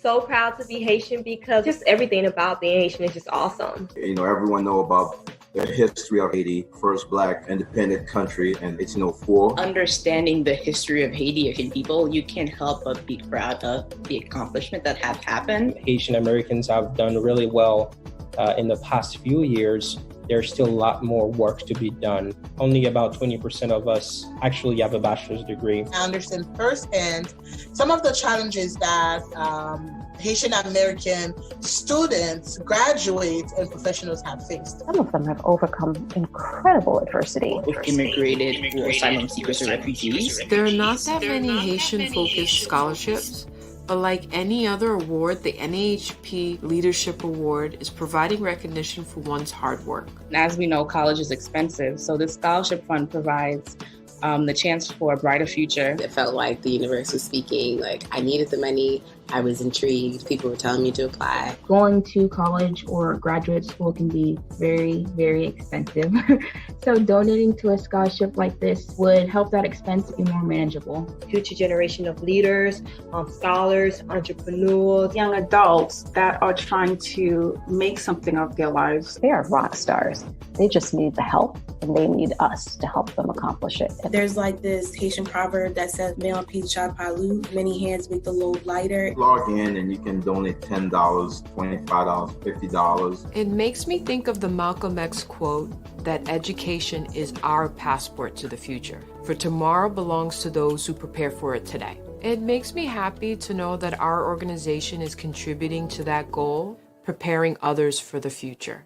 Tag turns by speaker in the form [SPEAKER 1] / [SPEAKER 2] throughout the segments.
[SPEAKER 1] so proud to be Haitian because just everything about being Haitian is just awesome.
[SPEAKER 2] Everyone know about the history of Haiti, first Black independent country in 1804.
[SPEAKER 3] Understanding the history of Haiti, Haitian people, you can't help but be proud of the accomplishment that have happened.
[SPEAKER 4] Haitian Americans have done really well in the past few years. There's still a lot more work to be done. Only about 20% of us actually have a bachelor's degree.
[SPEAKER 5] I understand firsthand some of the challenges that Haitian American students, graduates, and professionals have faced.
[SPEAKER 6] Some of them have overcome incredible adversity.
[SPEAKER 3] Immigrated or asylum seekers or refugees.
[SPEAKER 7] There are not that many Haitian-focused scholarships, but like any other award, the NAAHP Leadership Award is providing recognition for one's hard work.
[SPEAKER 3] As we know, college is expensive, so this scholarship fund provides the chance for a brighter future.
[SPEAKER 8] It felt like the universe was speaking, like I needed the money, I was intrigued, people were telling me to apply.
[SPEAKER 9] Going to college or graduate school can be very, very expensive. So donating to a scholarship like this would help that expense be more manageable.
[SPEAKER 1] Future generation of leaders, scholars, entrepreneurs,
[SPEAKER 10] young adults that are trying to make something of their lives.
[SPEAKER 6] They are rock stars. They just need the help, and they need us to help them accomplish it.
[SPEAKER 11] There's like this Haitian proverb that says, "Meon pi cha palu," many hands make the load lighter.
[SPEAKER 2] Log in and you can donate $10, $25, $50.
[SPEAKER 7] It makes me think of the Malcolm X quote that education is our passport to the future, for tomorrow belongs to those who prepare for it today. It makes me happy to know that our organization is contributing to that goal, preparing others for the future.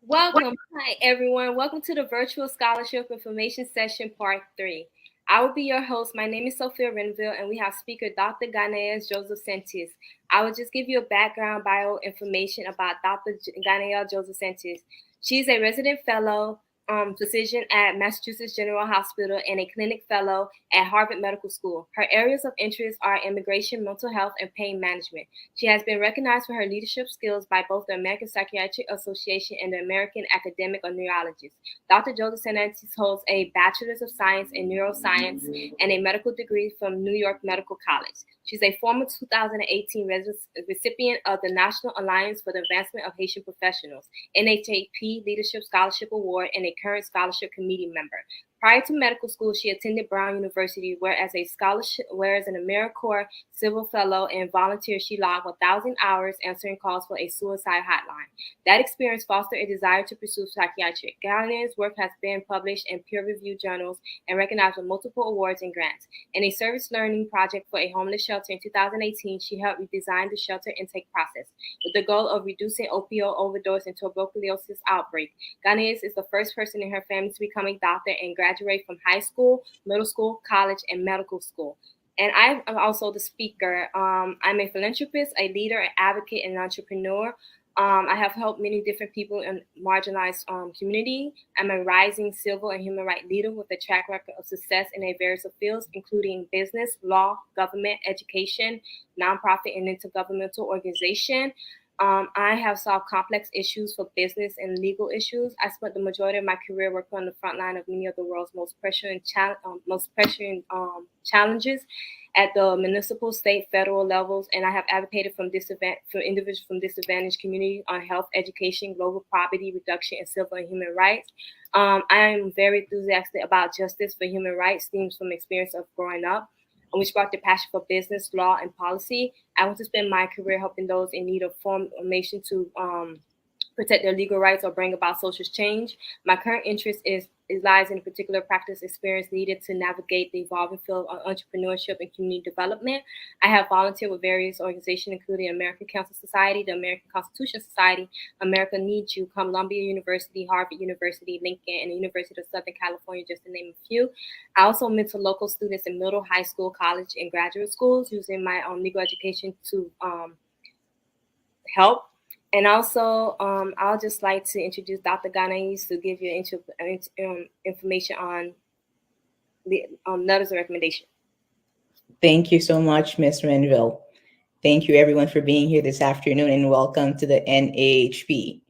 [SPEAKER 1] Welcome. Hi, everyone. Welcome to the Virtual Scholarship Information Session Part 3. I will be your host. My name is Sophia Renville, and we have speaker Dr. Ganael Joseph Santis. I will just give you a background bio information about Dr. Ganael Joseph Santis. She's a resident fellow physician at Massachusetts General Hospital and a clinic fellow at Harvard Medical School. Her areas of interest are immigration, mental health, and pain management. She has been recognized for her leadership skills by both the American Psychiatric Association and the American Academic of Neurologists. Dr. Joseph Santis holds a Bachelor's of Science in Neuroscience and a medical degree from New York Medical College. She's a former 2018 recipient of the National Alliance for the Advancement of Haitian Professionals, NAAHP Leadership Scholarship Award, and a current scholarship committee member. Prior to medical school, she attended Brown University, where as an AmeriCorps Civil Fellow and volunteer, she logged 1,000 hours answering calls for a suicide hotline. That experience fostered a desire to pursue psychiatry. Ganael's work has been published in peer-reviewed journals and recognized with multiple awards and grants. In a service learning project for a homeless shelter in 2018, she helped redesign the shelter intake process with the goal of reducing opioid overdose and tuberculosis outbreak. Ganael is the first person in her family to become a doctor and graduate from high school, middle school, college, and medical school. And I'm also the speaker. I'm a philanthropist, a leader, an advocate, and an entrepreneur. I have helped many different people in marginalized community. I'm a rising civil and human rights leader with a track record of success in a various fields, including business, law, government, education, nonprofit, and intergovernmental organization. I have solved complex issues for business and legal issues. I spent the majority of my career working on the front line of many of the world's most pressuring challenges at the municipal, state, federal levels, and I have advocated for individuals from disadvantaged communities on health, education, global poverty reduction, and civil and human rights. I am very enthusiastic about justice for human rights, themes from experience of growing up, which sparked a passion for business, law, and policy. I want to spend my career helping those in need of formation to protect their legal rights or bring about social change. My current interest lies in a particular practice experience needed to navigate the evolving field of entrepreneurship and community development. I have volunteered with various organizations, including American Cancer Society, the American Constitution Society, America Needs You, Columbia University, Harvard University, Lincoln, and the University of Southern California, just to name a few. I also mentor local students in middle, high school, college, and graduate schools using my legal education to help. And also, I'll just like to introduce Dr. Ganael to give you information on the letters of recommendation.
[SPEAKER 3] Thank you so much, Ms. Renville. Thank you, everyone, for being here this afternoon, and welcome to the NAAHP.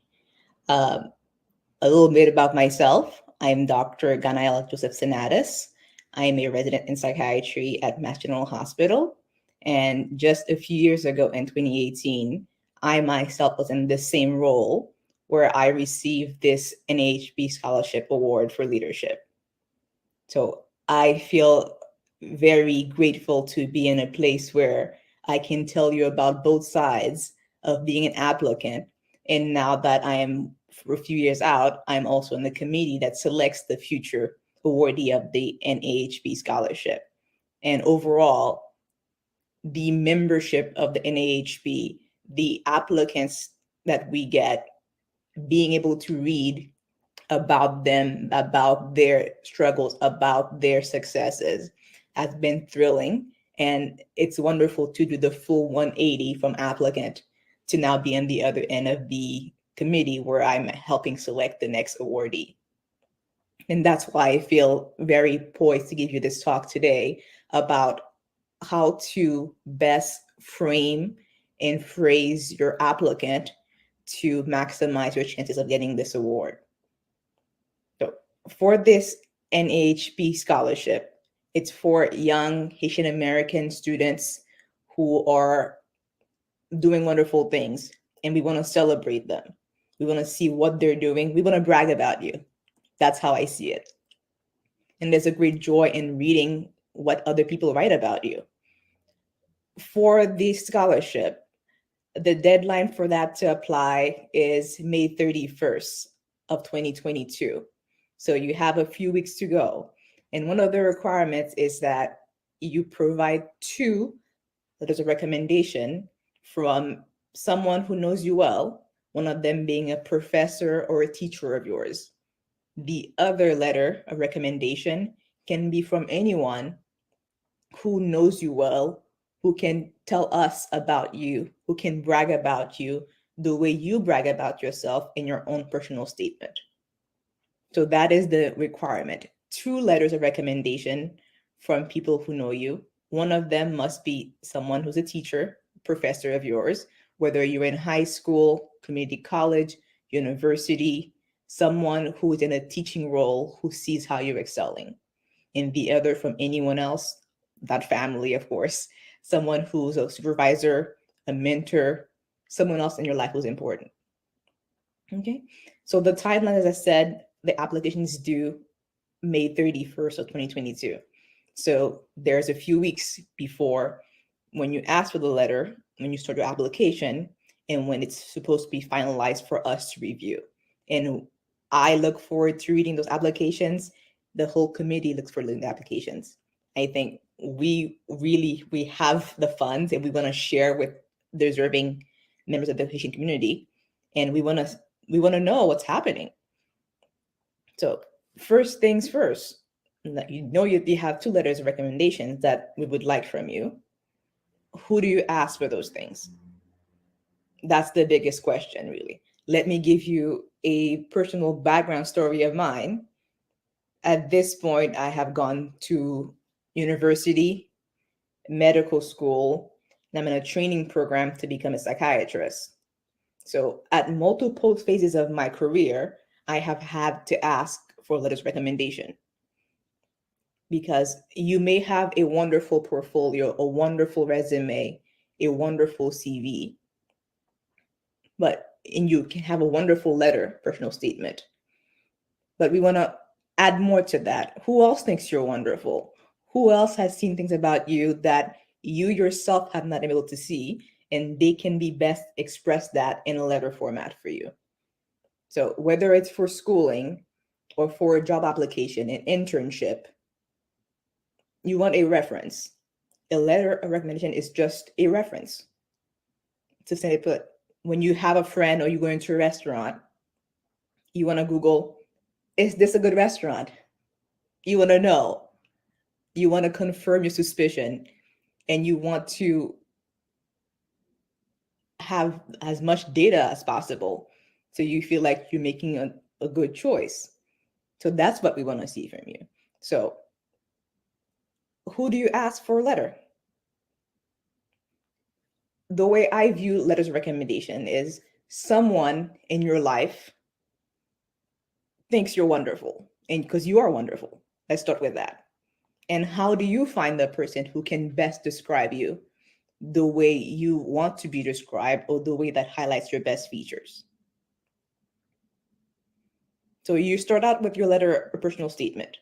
[SPEAKER 3] A little bit about myself. I'm Dr. Ganael Joseph Sinatus. I am a resident in psychiatry at Mass General Hospital. And just a few years ago in 2018, I myself was in the same role where I received this NAAHP Scholarship Award for Leadership. So I feel very grateful to be in a place where I can tell you about both sides of being an applicant. And now that I am for a few years out, I'm also in the committee that selects the future awardee of the NAAHP scholarship. And overall, the membership of the NAAHP, the applicants that we get, being able to read about them, about their struggles, about their successes has been thrilling. And it's wonderful to do the full 180 from applicant to now be on the other end of the committee where I'm helping select the next awardee. And that's why I feel very poised to give you this talk today about how to best frame and phrase your applicant to maximize your chances of getting this award. So for this NAAHP scholarship, it's for young Haitian American students who are doing wonderful things, and we want to celebrate them. We want to see what they're doing. We want to brag about you. That's how I see it. And there's a great joy in reading what other people write about you. For the scholarship, the deadline for that to apply is May 31st of 2022. So you have a few weeks to go. And one of the requirements is that you provide 2 letters of recommendation from someone who knows you well, one of them being a professor or a teacher of yours. The other letter of recommendation can be from anyone who knows you well, who can tell us about you, who can brag about you the way you brag about yourself in your own personal statement. So that is the requirement. 2 letters of recommendation from people who know you. One of them must be someone who's a teacher, professor of yours, whether you're in high school, community college, university, someone who is in a teaching role who sees how you're excelling. And the other from anyone else, that family, of course, someone who's a supervisor, a mentor, someone else in your life who's important. Okay, so the timeline, as I said, the application is due May 31st of 2022. So there's a few weeks before when you ask for the letter, when you start your application, and when it's supposed to be finalized for us to review. And I look forward to reading those applications. The whole committee looks forward to reading the applications. I think we have the funds and we want to share with the deserving members of the Haitian community, and we want to know what's happening. So first things first, you have 2 letters of recommendations that we would like from you. Who do you ask for those things? That's the biggest question, really. Let me give you a personal background story of mine. At this point, I have gone to university, medical school, and I'm in a training program to become a psychiatrist. So at multiple phases of my career, I have had to ask for letters of recommendation, because you may have a wonderful portfolio, a wonderful resume, a wonderful CV, and you can have a wonderful letter, personal statement. But we want to add more to that. Who else thinks you're wonderful? Who else has seen things about you that you yourself have not been able to see, and they can be best express that in a letter format for you? So whether it's for schooling or for a job application, an internship, you want a reference. A letter of recommendation is just a reference. To say, put, when you have a friend or you go into a restaurant, you want to Google, is this a good restaurant? You want to know. You want to confirm your suspicion, and you want to have as much data as possible so you feel like you're making a good choice. So that's what we want to see from you. So who do you ask for a letter? The way I view letters of recommendation is someone in your life thinks you're wonderful, and because you are wonderful. Let's start with that. And how do you find the person who can best describe you the way you want to be described, or the way that highlights your best features? So you start out with your letter or personal statement.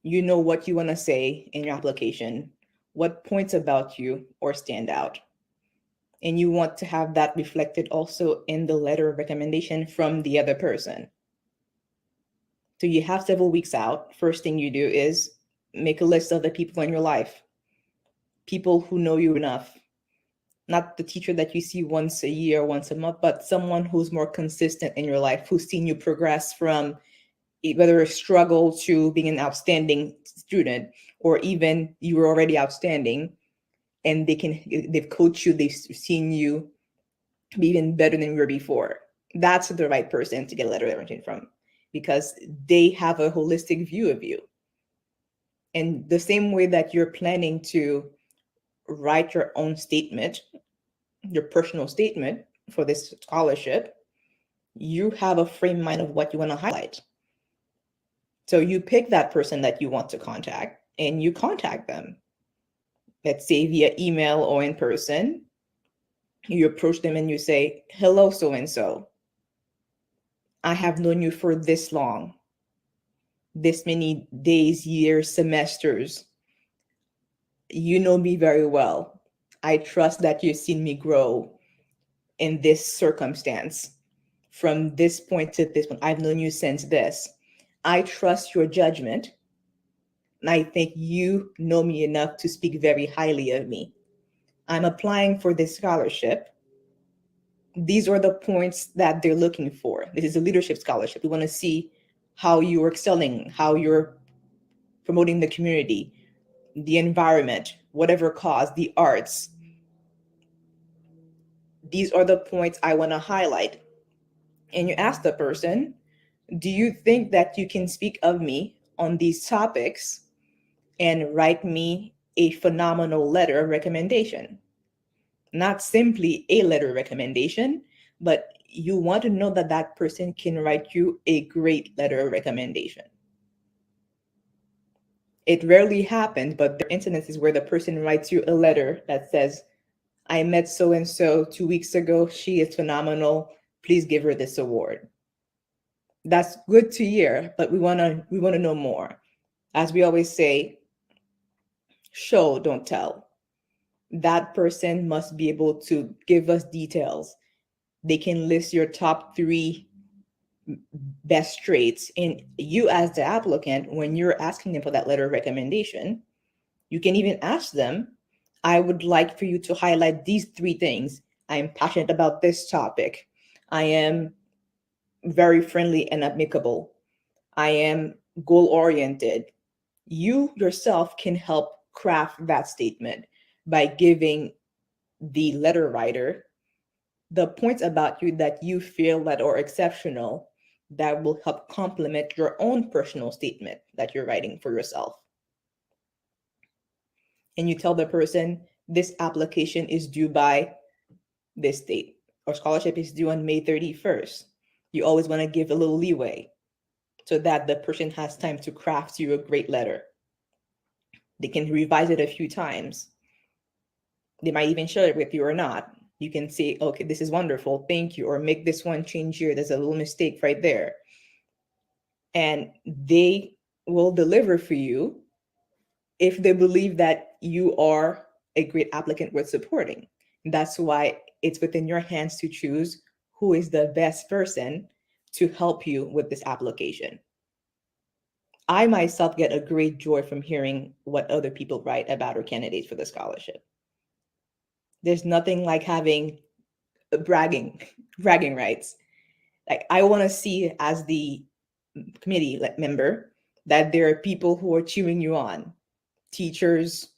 [SPEAKER 3] You know what you want to say in your application, what points about you or stand out. And you want to have that reflected also in the letter of recommendation from the other person. So you have several weeks out. First thing you do is make a list of the people in your life, people who know you enough. Not the teacher that you see once a year, once a month, but someone who's more consistent in your life, who's seen you progress from whether a struggle to being an outstanding student, or even you were already outstanding and they've coached you, they've seen you be even better than you were before. That's the right person to get a letter of recommendation from, because they have a holistic view of you. And the same way that you're planning to write your own statement, your personal statement for this scholarship, you have a frame of mind of what you want to highlight. So you pick that person that you want to contact and you contact them. Let's say via email or in person. You approach them and you say, "Hello, so-and-so. I have known you for this long, this many days, years, semesters. You know me very well. I trust that you've seen me grow in this circumstance. From this point to this point, I've known you since this. I trust your judgment. And I think you know me enough to speak very highly of me. I'm applying for this scholarship. These are the points that they're looking for. This is a leadership scholarship. We want to see how you're excelling, how you're promoting the community, the environment, whatever cause, the arts. These are the points I want to highlight." And you ask the person, "Do you think that you can speak of me on these topics and write me a phenomenal letter of recommendation?" Not simply a letter of recommendation, but you want to know that that person can write you a great letter of recommendation. It rarely happens, but there are instances where the person writes you a letter that says, "I met so-and-so 2 weeks ago. She is phenomenal. Please give her this award." That's good to hear, but we want to know more. As we always say, show, don't tell. That person must be able to give us details. They can list your top 3 best traits. And you, as the applicant, when you're asking them for that letter of recommendation, you can even ask them, "I would like for you to highlight these 3 things. I'm passionate about this topic. I am very friendly and amicable. I am goal-oriented." You yourself can help craft that statement by giving the letter writer the points about you that you feel that are exceptional, that will help complement your own personal statement that you're writing for yourself. And you tell the person, "This application is due by this date, or scholarship is due on May 31st. You always want to give a little leeway so that the person has time to craft you a great letter. They can revise it a few times. They might even share it with you or not. You can say, "Okay, this is wonderful, thank you," or "Make this one change here. There's a little mistake right there." And they will deliver for you if they believe that you are a great applicant worth supporting. That's why it's within your hands to choose who is the best person to help you with this application. I myself get a great joy from hearing what other people write about our candidates for the scholarship. There's nothing like having bragging rights. Like, I want to see, as the committee member, that there are people who are cheering you on, teachers,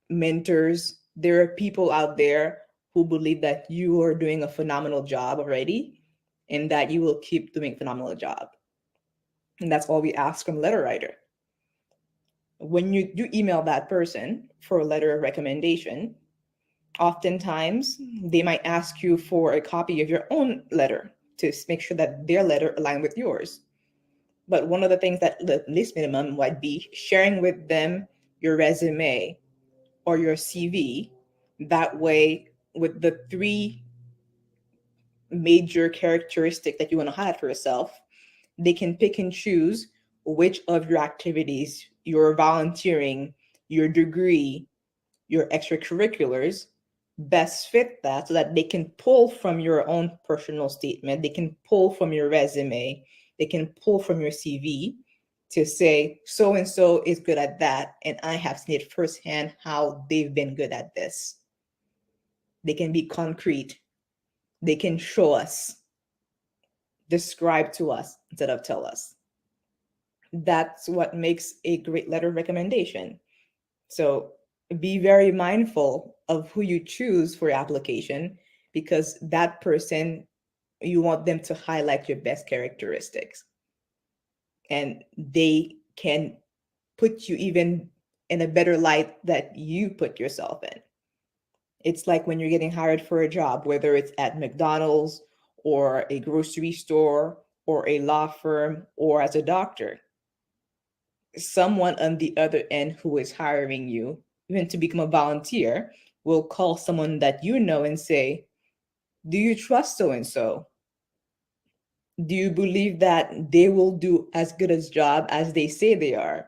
[SPEAKER 3] mentors. There are people out there who believe that you are doing a phenomenal job already and that you will keep doing a phenomenal job. And that's all we ask from a letter writer. When you do email that person for a letter of recommendation, oftentimes they might ask you for a copy of your own letter to make sure that their letter align with yours. But one of the things that the least minimum might be sharing with them your resume or your CV. That way, with the 3 major characteristics that you want to highlight for yourself, they can pick and choose which of your activities, your volunteering, your degree, your extracurriculars best fit that, so that they can pull from your own personal statement, they can pull from your resume, they can pull from your CV to say, so and so is good at that, and I have seen it firsthand how they've been good at this. They can be concrete. They can show us, describe to us instead of tell us. That's what makes a great letter of recommendation. So be very mindful of who you choose for your application, because that person, you want them to highlight your best characteristics. And they can put you even in a better light that you put yourself in. It's like when you're getting hired for a job, whether it's at McDonald's or a grocery store or a law firm or as a doctor. Someone on the other end who is hiring you, even to become a volunteer, will call someone that you know and say, do you trust so and so? Do you believe that they will do as good a job as they say they are?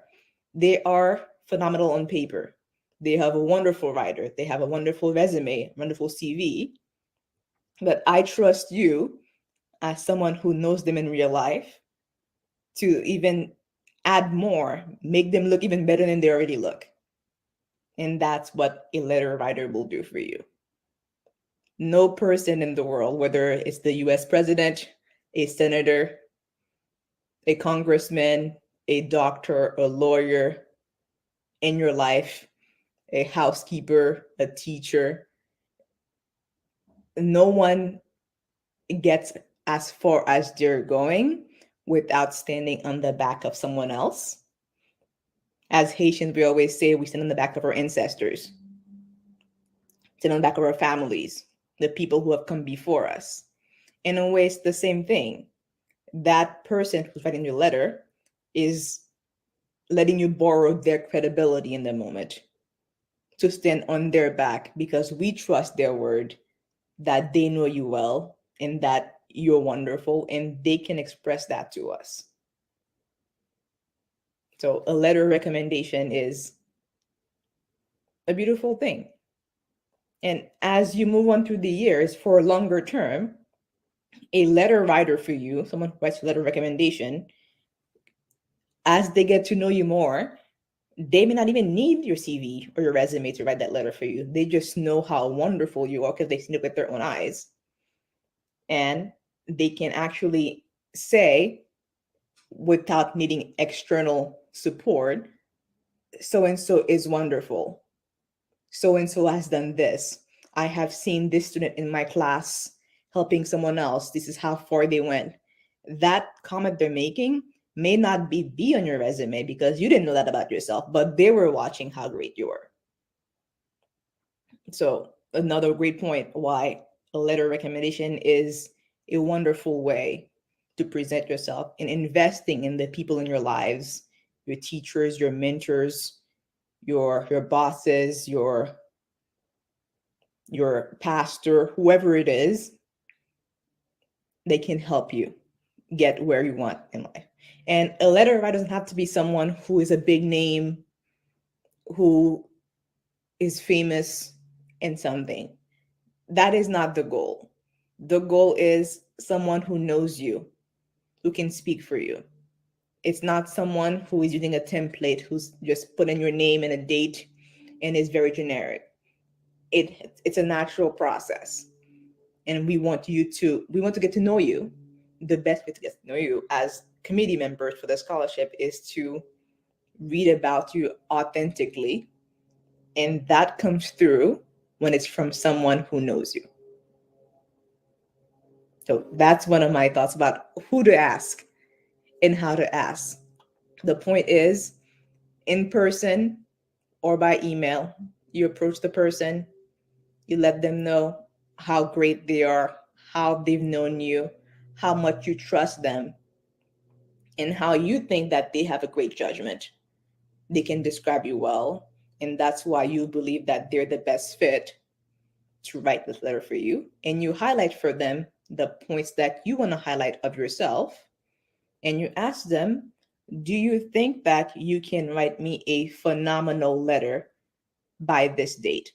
[SPEAKER 3] They are phenomenal on paper. They have a wonderful writer. They have a wonderful resume, wonderful CV. But I trust you as someone who knows them in real life to even add more, make them look even better than they already look. And that's what a letter writer will do for you. No person in the world, whether it's the US president, a senator, a congressman, a doctor, a lawyer in your life, a housekeeper, a teacher, no one gets as far as they're going without standing on the back of someone else. As Haitians, we always say we stand on the back of our ancestors, stand on the back of our families, the people who have come before us. In a way, it's the same thing. That person who's writing your letter is letting you borrow their credibility in the moment to stand on their back, because we trust their word that they know you well and that you're wonderful, and they can express that to us. So a letter recommendation is a beautiful thing. And as you move on through the years, for a longer term, a letter writer for you, someone who writes a letter recommendation, as they get to know you more, they may not even need your CV or your resume to write that letter for you. They just know how wonderful you are because they've seen it with their own eyes. And they can actually say, without needing external support, so and so is wonderful. So and so has done this. I have seen this student in my class helping someone else. This is how far they went. That comment they're making may not be on your resume because you didn't know that about yourself, but they were watching how great you were. So another great point why a letter recommendation is a wonderful way to present yourself and investing in the people in your lives, your teachers, your mentors, your bosses, your pastor, whoever it is. They can help you get where you want in life. And a letter writer doesn't have to be someone who is a big name, who is famous in something. That is not the goal. The goal is someone who knows you, who can speak for you. It's not someone who is using a template, who's just putting your name and a date and is very generic. It's a natural process. And we want to get to know you. The best way to get to know you as committee members for the scholarship is to read about you authentically. And that comes through when it's from someone who knows you. So that's one of my thoughts about who to ask and how to ask. The point is, in person or by email, you approach the person, you let them know how great they are, how they've known you, how much you trust them, and how you think that they have a great judgment. They can describe you well, and that's why you believe that they're the best fit to write this letter for you. And you highlight for them the points that you want to highlight of yourself. And you ask them, do you think that you can write me a phenomenal letter by this date?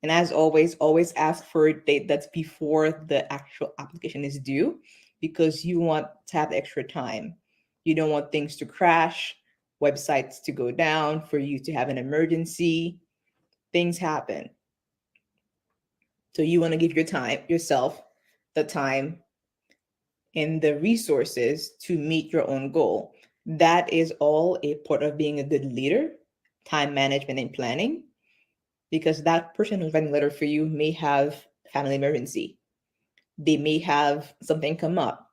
[SPEAKER 3] And as always ask for a date that's before the actual application is due, because you want to have extra time. You don't want things to crash, websites to go down, for you to have an emergency. Things happen. So you want to give yourself the time and the resources to meet your own goal. That is all a part of being a good leader, time management and planning, because that person who's writing a letter for you may have family emergency. They may have something come up.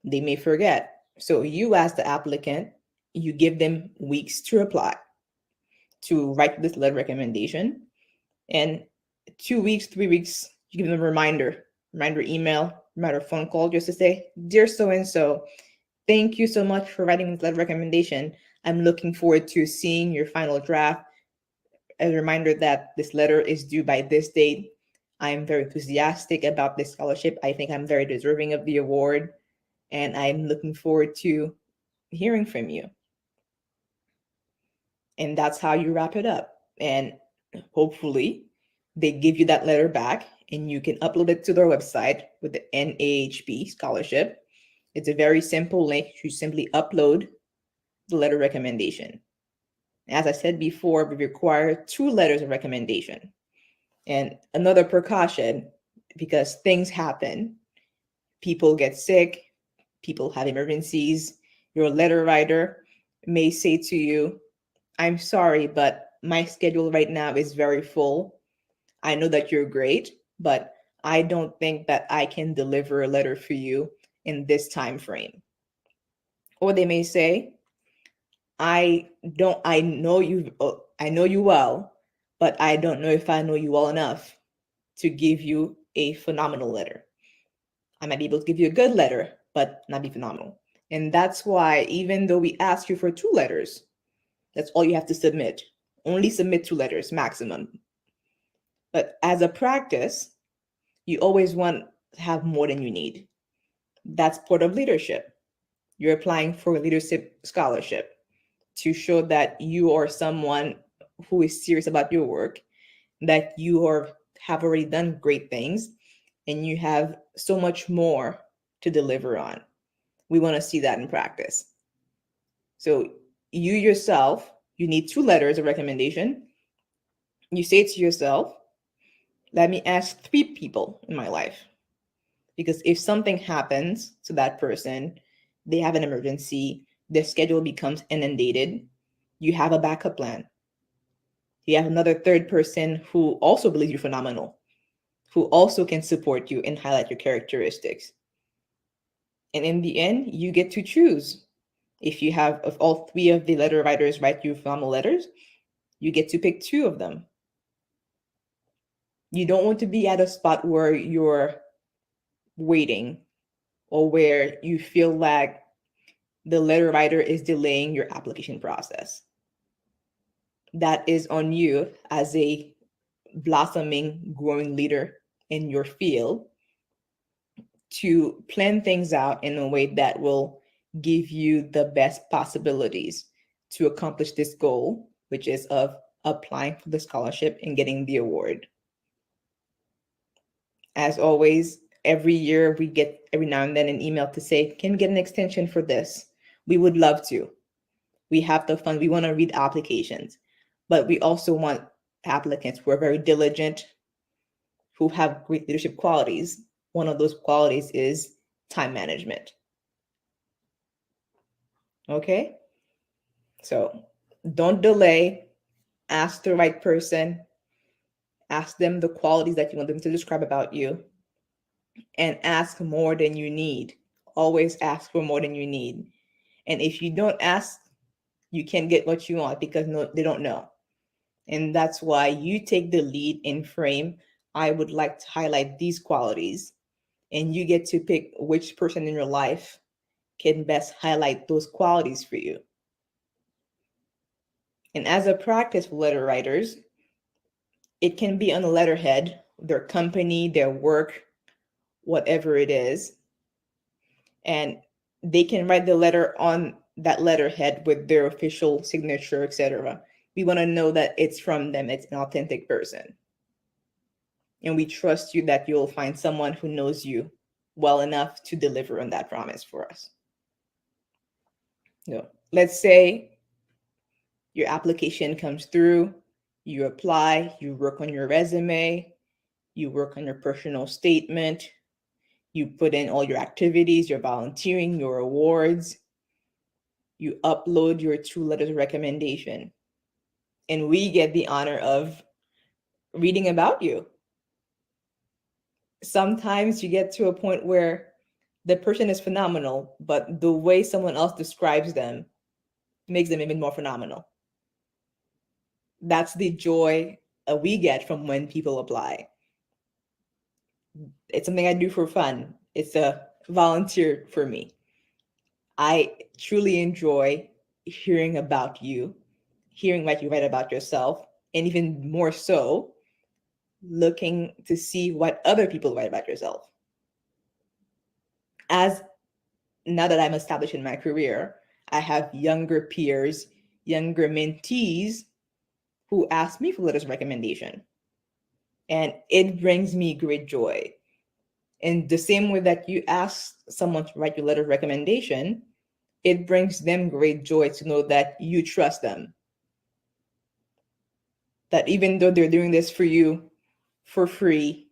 [SPEAKER 3] They may forget. So you, as the applicant, you give them weeks to reply, to write this letter recommendation. And 2 weeks, 3 weeks, you give them a reminder email, reminder phone call, just to say, dear so-and-so, thank you so much for writing this letter recommendation. I'm looking forward to seeing your final draft. A reminder that this letter is due by this date. I'm very enthusiastic about this scholarship. I think I'm very deserving of the award, and I'm looking forward to hearing from you. And that's how you wrap it up. And hopefully they give you that letter back, and you can upload it to their website with the NAAHP scholarship. It's a very simple link. You simply upload the letter recommendation. As I said before, we require 2 letters of recommendation. And another precaution, because things happen, people get sick, people have emergencies, your letter writer may say to you, I'm sorry, but my schedule right now is very full. I know that you're great, but I don't think that I can deliver a letter for you in this time frame. Or they may say, I know you well, but I don't know if I know you well enough to give you a phenomenal letter. I might be able to give you a good letter, but not be phenomenal. And that's why, even though we ask you for 2 letters, that's all you have to submit. Only submit 2 letters maximum. But as a practice, you always want to have more than you need. That's part of leadership. You're applying for a leadership scholarship to show that you are someone who is serious about your work, that you have already done great things, and you have so much more to deliver on. We want to see that in practice. So you yourself, you need 2 letters of recommendation. You say to yourself, let me ask 3 people in my life. Because if something happens to that person, they have an emergency, their schedule becomes inundated, you have a backup plan. You have another 3rd person who also believes you're phenomenal, who also can support you and highlight your characteristics. And in the end, you get to choose. If all 3 of the letter writers write you phenomenal letters, you get to pick 2 of them. You don't want to be at a spot where you're waiting, or where you feel like the letter writer is delaying your application process. That is on you as a blossoming, growing leader in your field, to plan things out in a way that will give you the best possibilities to accomplish this goal, which is of applying for the scholarship and getting the award. As always, every year we get every now and then an email to say, can we get an extension for this? We would love to. We have the fund. We want to read applications, but we also want applicants who are very diligent, who have great leadership qualities. One of those qualities is time management. Okay? So don't delay. Ask the right person. Ask them the qualities that you want them to describe about you. And ask more than you need. Always ask for more than you need. And if you don't ask, you can't get what you want, because they don't know. And that's why you take the lead in frame. I would like to highlight these qualities, and you get to pick which person in your life can best highlight those qualities for you. And as a practice for letter writers, it can be on the letterhead, their company, their work, whatever it is. And they can write the letter on that letterhead with their official signature, etc. We want to know that it's from them, it's an authentic person. And we trust you that you'll find someone who knows you well enough to deliver on that promise for us. So let's say your application comes through, you apply, you work on your resume, you work on your personal statement, you put in all your activities, your volunteering, your awards, you upload your 2 letters of recommendation, and we get the honor of reading about you. Sometimes you get to a point where the person is phenomenal, but the way someone else describes them makes them even more phenomenal. That's the joy we get from when people apply. It's something I do for fun. It's a volunteer for me. I truly enjoy hearing about you, hearing what you write about yourself, and even more so, looking to see what other people write about yourself. As now that I'm established in my career, I have younger peers, younger mentees who ask me for letters of recommendation. And it brings me great joy. In the same way that you ask someone to write your letter of recommendation, it brings them great joy to know that you trust them. That even though they're doing this for you for free,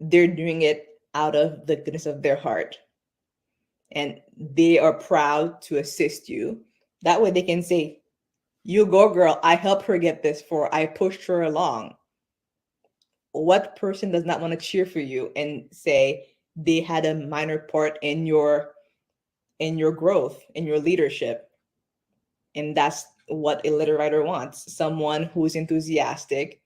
[SPEAKER 3] they're doing it out of the goodness of their heart. And they are proud to assist you. That way they can say, "You go, girl. I helped her get this for, I pushed her along." What person does not want to cheer for you and say they had a minor part in your growth, in your leadership? And that's what a letter writer wants. Someone who's enthusiastic,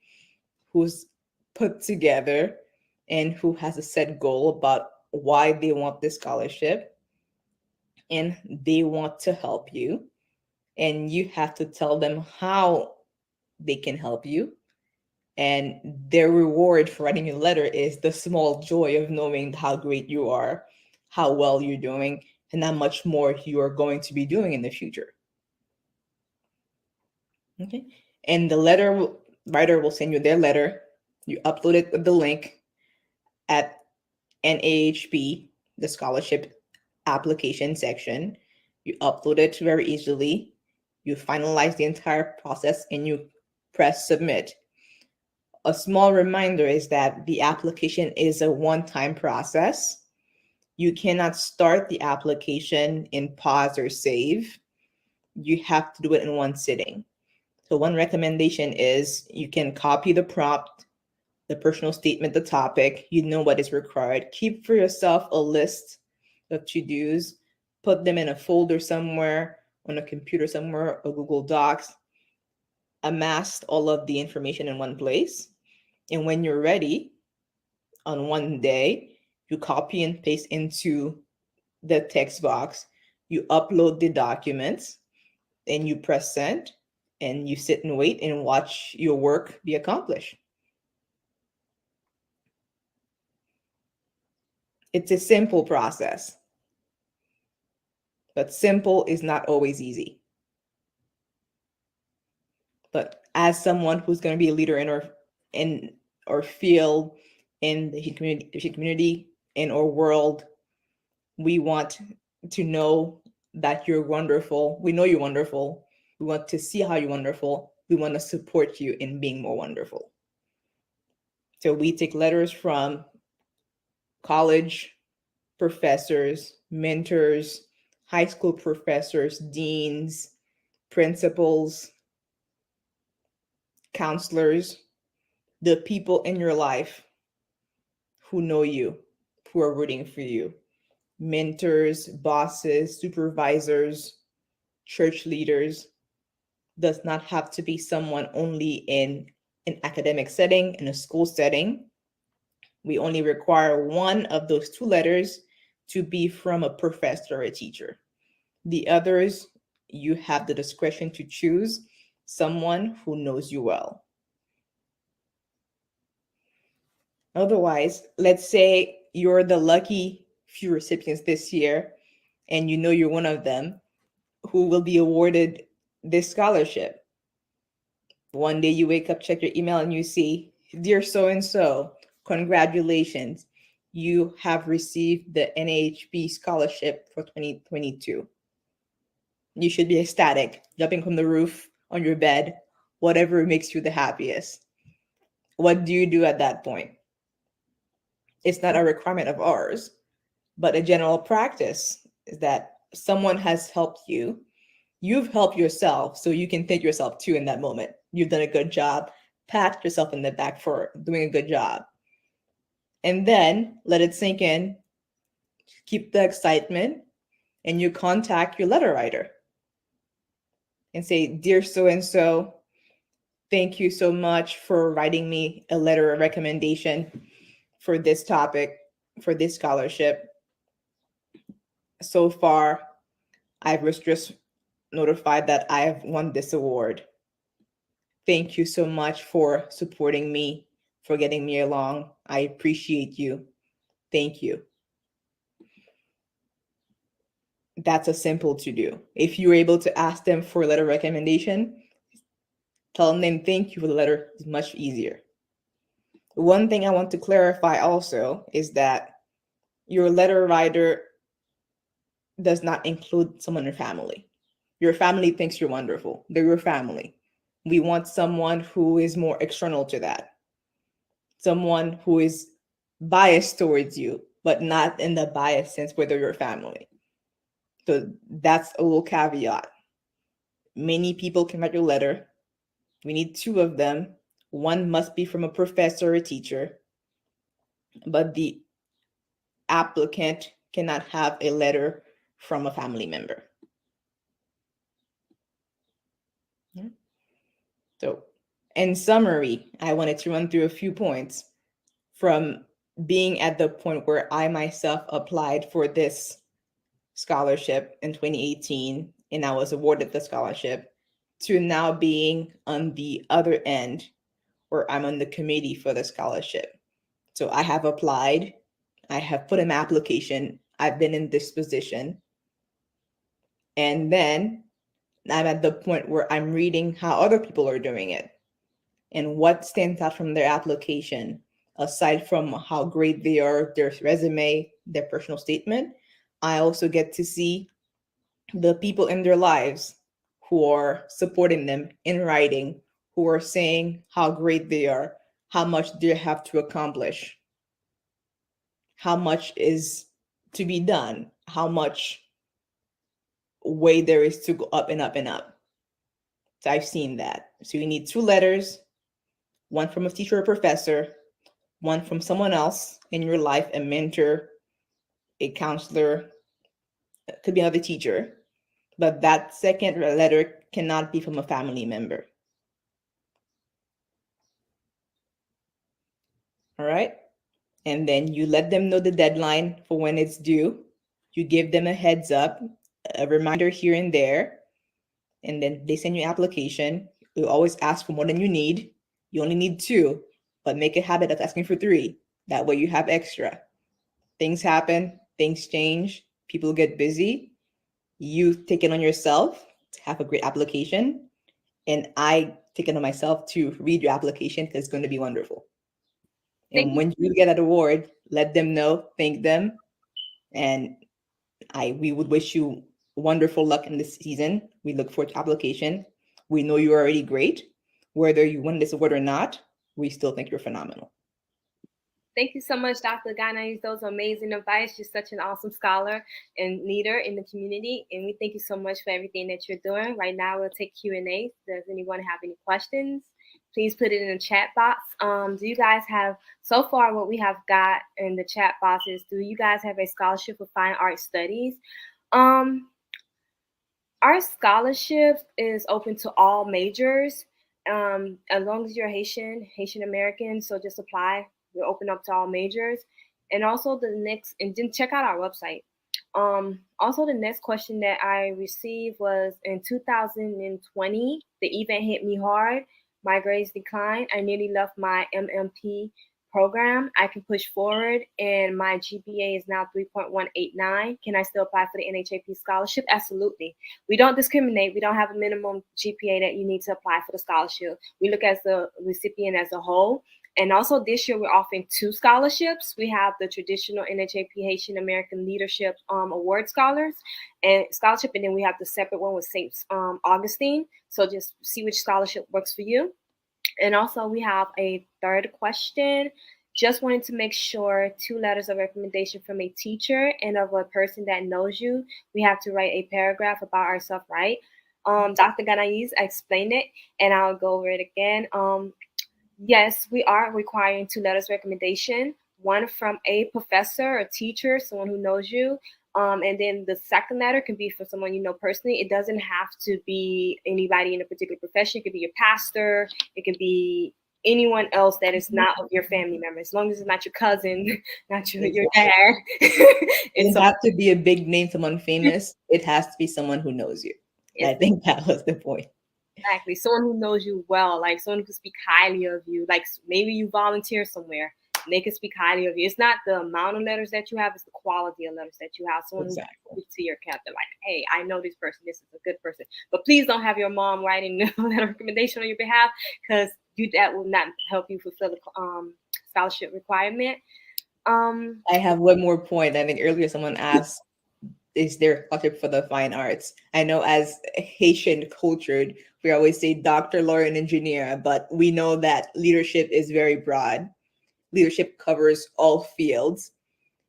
[SPEAKER 3] who's put together, and who has a set goal about why they want this scholarship. And they want to help you. And you have to tell them how they can help you. And their reward for writing a letter is the small joy of knowing how great you are, how well you're doing, and how much more you are going to be doing in the future. Okay. And the letter writer will send you their letter. You upload it with the link at NAAHP, the scholarship application section. You upload it very easily. You finalize the entire process and you press submit. A small reminder is that the application is a one-time process. You cannot start the application and pause or save. You have to do it in one sitting. So one recommendation is you can copy the prompt, the personal statement, the topic, you know what is required. Keep for yourself a list of to-dos, put them in a folder somewhere, on a computer somewhere, or Google Docs. Amass all of the information in one place. And when you're ready, on one day, you copy and paste into the text box, you upload the documents, and you press send, and you sit and wait and watch your work be accomplished. It's a simple process, but simple is not always easy. But as someone who's going to be a leader in our field, in the Haitian community, in our world, we want to know that you're wonderful. We know you're wonderful. We want to see how you're wonderful. We want to support you in being more wonderful. So we take letters from college professors, mentors, high school professors, deans, principals, counselors, the people in your life who know you, who are rooting for you, mentors, bosses, supervisors, church leaders. Does not have to be someone only in an academic setting, in a school setting. We only require one of those two letters to be from a professor or a teacher. The others, you have the discretion to choose someone who knows you well. Otherwise, let's say you're the lucky few recipients this year, and you know you're one of them who will be awarded this scholarship. One day you wake up, check your email, and you see, dear so-and-so, congratulations. You have received the NAAHP scholarship for 2022. You should be ecstatic, jumping from the roof, on your bed, whatever makes you the happiest. What do you do at that point? It's not a requirement of ours, but a general practice is that someone has helped you. You've helped yourself, so you can thank yourself too in that moment. You've done a good job. Pat yourself in the back for doing a good job. And then let it sink in. Keep the excitement, and you contact your letter writer and say, dear so-and-so, thank you so much for writing me a letter of recommendation for this topic, for this scholarship. So far, I was just notified that I have won this award. Thank you so much for supporting me, for getting me along. I appreciate you. Thank you. That's a simple to do. If you're able to ask them for a letter of recommendation, telling them thank you for the letter is much easier. One thing I want to clarify also is that your letter writer does not include someone in your family. Your family thinks you're wonderful. They're your family. We want someone who is more external to that. Someone who is biased towards you, but not in the biased sense where they're your family. So that's a little caveat. Many people can write your letter. We need two of them. One must be from a professor or a teacher, but the applicant cannot have a letter from a family member. So, in summary, I wanted to run through a few points from being at the point where I myself applied for this scholarship in 2018 and I was awarded the scholarship, to now being on the other end where I'm on the committee for the scholarship. So I have applied, I have put in my application, I've been in this position, and then I'm at the point where I'm reading how other people are doing it and what stands out from their application, aside from how great they are, their resume, their personal statement. I also get to see the people in their lives who are supporting them in writing, who are saying how great they are, how much they have to accomplish, how much is to be done, how much way there is to go up and up and up. So I've seen that. So you need two letters, one from a teacher or professor, one from someone else in your life, a mentor, a counselor, could be another teacher, but that second letter cannot be from a family member. All right. And then you let them know the deadline for when it's due. You give them a heads up, a reminder here and there, and then they send you an application. You always ask for more than you need. You only need two, but make a habit of asking for three. That way you have extra. Things happen, things change, people get busy. You take it on yourself to have a great application, and I take it on myself to read your application because it's going to be wonderful. And when you get that award, let them know, thank them, and we would wish you wonderful luck in this season. We look forward to application. We know you're already great. Whether you win this award or not, we still think you're phenomenal.
[SPEAKER 1] Thank you so much, Dr. Ghana. Those amazing advice. You're such an awesome scholar and leader in the community, and we thank you so much for everything that you're doing. Right now, we'll take Q&A. Does anyone have any questions? Please put it in the chat box. Do you guys have, so far what we have got in the chat box is, do you guys have a scholarship for fine art studies? Our scholarship is open to all majors, as long as you're Haitian American, so just apply we're open up to all majors. And also and then check out our website. Also, the next question that I received was in 2020, the event hit me hard. My grades declined. I nearly left my MMP program. I can push forward, and my GPA is now 3.189. Can I still apply for the NAAHP scholarship? Absolutely. We don't discriminate. We don't have a minimum GPA that you need to apply for the scholarship. We look at the recipient as a whole. And also this year, we're offering 2 scholarships. We have the traditional NAAHP Haitian American Leadership Award Scholarship, and then we have the separate one with St. Augustine. So just see which scholarship works for you. And also we have a third question. Just wanted to make sure 2 letters of recommendation from a teacher and of a person that knows you. We have to write a paragraph about ourselves, right? Dr. Ganais explained it, and I'll go over it again. Yes, we are requiring 2 letters of recommendation, one from a professor or teacher, someone who knows you. And then the second letter can be for someone you know personally. It doesn't have to be anybody in a particular profession. It could be your pastor. It could be anyone else that is not of your family member, as long as it's not your cousin, not your dad.
[SPEAKER 3] It doesn't have to be a big name, someone famous. It has to be someone who knows you. I think that was the point.
[SPEAKER 1] Exactly. Someone who knows you well, like someone who can speak highly of you. Like maybe you volunteer somewhere and they can speak highly of you. It's not the amount of letters that you have, it's the quality of letters that you have. Someone who speaks to your captain, like, hey, I know this person, this is a good person. But please don't have your mom writing a letter of recommendation on your behalf, because that will not help you fulfill the scholarship requirement.
[SPEAKER 3] I have one more point. I think earlier someone asked, is there a scholarship for the fine arts? I know as Haitian cultured, we always say doctor, lawyer, and engineer, but we know that leadership is very broad. Leadership covers all fields,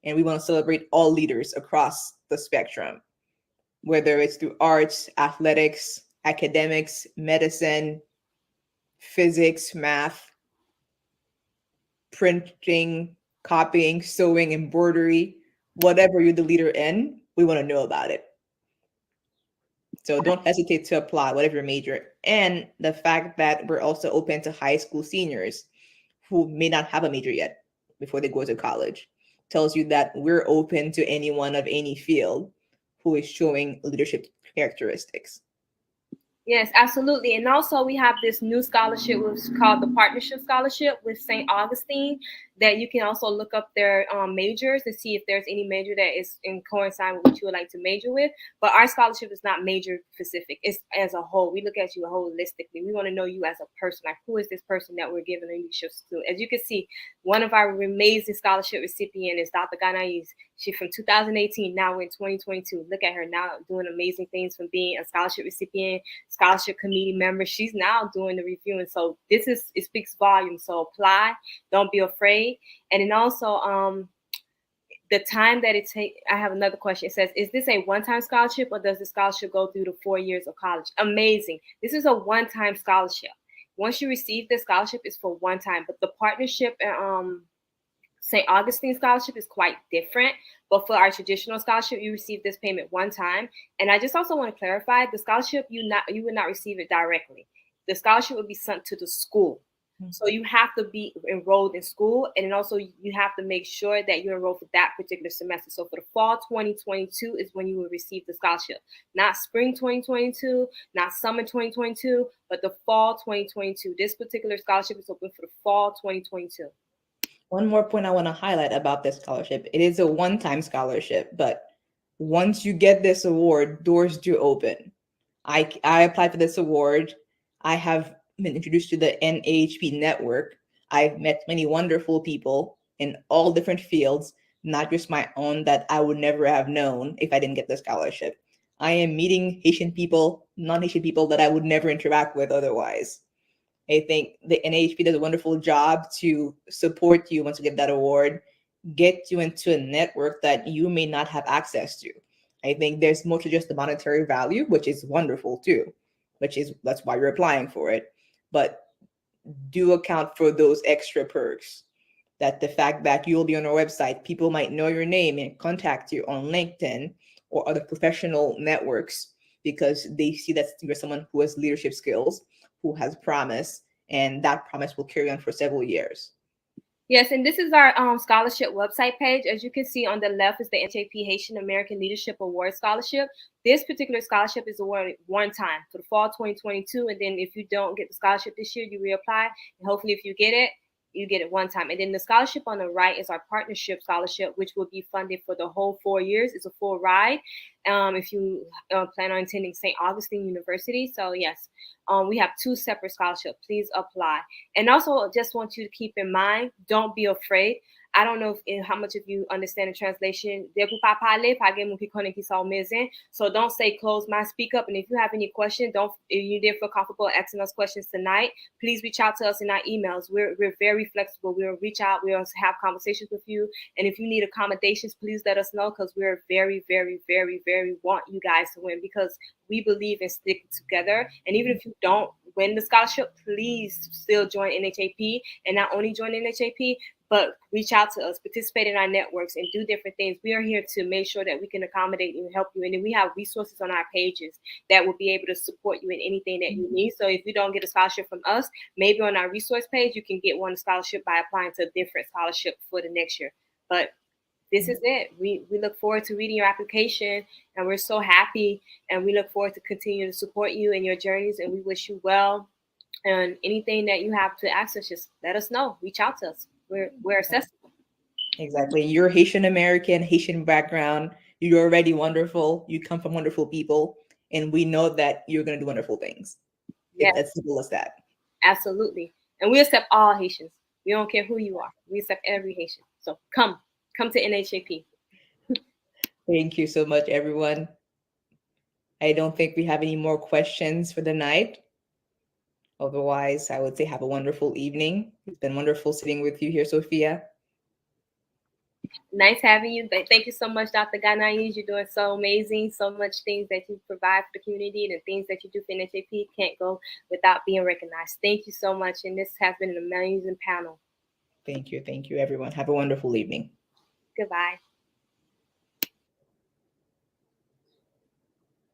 [SPEAKER 3] and we want to celebrate all leaders across the spectrum, whether it's through arts, athletics, academics, medicine, physics, math, printing, copying, sewing, embroidery, whatever you're the leader in, we want to know about it. So don't hesitate to apply, whatever your major. And the fact that we're also open to high school seniors who may not have a major yet before they go to college tells you that we're open to anyone of any field who is showing leadership characteristics.
[SPEAKER 1] Yes, absolutely. And also we have this new scholarship, which is called the Partnership Scholarship with St. Augustine, that you can also look up their majors and see if there's any major that is in coincide with what you would like to major with. But our scholarship is not major specific. It's as a whole. We look at you holistically. We want to know you as a person. Like, who is this person that we're giving leadership to? As you can see, one of our amazing scholarship recipients is Dr. Ganais. She's from 2018. Now we're in 2022. Look at her now doing amazing things, from being a scholarship recipient, scholarship committee member. She's now doing the reviewing. So it speaks volumes. So apply. Don't be afraid. And then also the time that it takes. I have another question. It says, is this a one-time scholarship, or does the scholarship go through the 4 years of college? Amazing. This is a one-time scholarship. Once you receive the scholarship, it's for one time. But the partnership St. Augustine scholarship is quite different, but for our traditional scholarship, you receive this payment one time. And I just also want to clarify, the scholarship, you would not receive it directly. The scholarship would be sent to the school. So you have to be enrolled in school, and then also you have to make sure that you're enrolled for that particular semester. So for the fall 2022 is when you will receive the scholarship, not spring 2022, not summer 2022, but the fall 2022. This particular scholarship is open for the fall 2022.
[SPEAKER 3] One more point I want to highlight about this scholarship. It is a one-time scholarship, but once you get this award, doors do open. I applied for this award. I have been introduced to the NAAHP network. I've met many wonderful people in all different fields, not just my own that I would never have known if I didn't get the scholarship. I am meeting Haitian people, non-Haitian people that I would never interact with otherwise. I think the NAAHP does a wonderful job to support you once you get that award, get you into a network that you may not have access to. I think there's more to just the monetary value, which is wonderful too, that's why you're applying for it. But do account for those extra perks, that the fact that you'll be on our website, people might know your name and contact you on LinkedIn or other professional networks because they see that you're someone who has leadership skills, who has promise, and that promise will carry on for several years.
[SPEAKER 1] Yes, and this is our scholarship website page. As you can see on the left is the NAAHP Haitian American Leadership Award Scholarship. This particular scholarship is awarded one time for the fall 2022, and then if you don't get the scholarship this year, you reapply, and hopefully if you get it one time. And then the scholarship on the right is our partnership scholarship, which will be funded for the whole 4 years. It's a full ride if you plan on attending St. Augustine University. So yes, we have two separate scholarships. Please apply. And also just want you to keep in mind, don't be afraid. I don't know how much of you understand the translation. So don't say close my speak up. And if you have any questions, if you didn't feel comfortable asking us questions tonight, please reach out to us in our emails. We're very flexible. We'll reach out. We'll have conversations with you. And if you need accommodations, please let us know, because we're very want you guys to win, because we believe in sticking together. And even if you don't win the scholarship, please still join NAAHP, and not only join NAAHP, but reach out to us, participate in our networks, and do different things. We are here to make sure that we can accommodate you and help you. And then we have resources on our pages that will be able to support you in anything that you need. So if you don't get a scholarship from us, maybe on our resource page, you can get one scholarship by applying to a different scholarship for the next year. But this is it. We look forward to reading your application, and we're so happy, and we look forward to continue to support you in your journeys, and we wish you well. And anything that you have to ask us, just let us know. Reach out to us. We're accessible.
[SPEAKER 3] Exactly. You're Haitian American, Haitian background. You're already wonderful. You come from wonderful people, and we know that you're going to do wonderful things.
[SPEAKER 1] Yes.
[SPEAKER 3] It's as simple as that.
[SPEAKER 1] Absolutely. And we accept all Haitians. We don't care who you are. We accept every Haitian. So come to NAAHP.
[SPEAKER 3] Thank you so much, everyone. I don't think we have any more questions for the night. Otherwise, I would say have a wonderful evening. It's been wonderful sitting with you here, Sophia.
[SPEAKER 1] Nice having you. Thank you so much, Dr. Ghanaians. You're doing so amazing. So much things that you provide for the community, and the things that you do for NAAHP can't go without being recognized. Thank you so much. And this has been an amazing panel.
[SPEAKER 3] Thank you. Thank you, everyone. Have a wonderful evening.
[SPEAKER 1] Goodbye.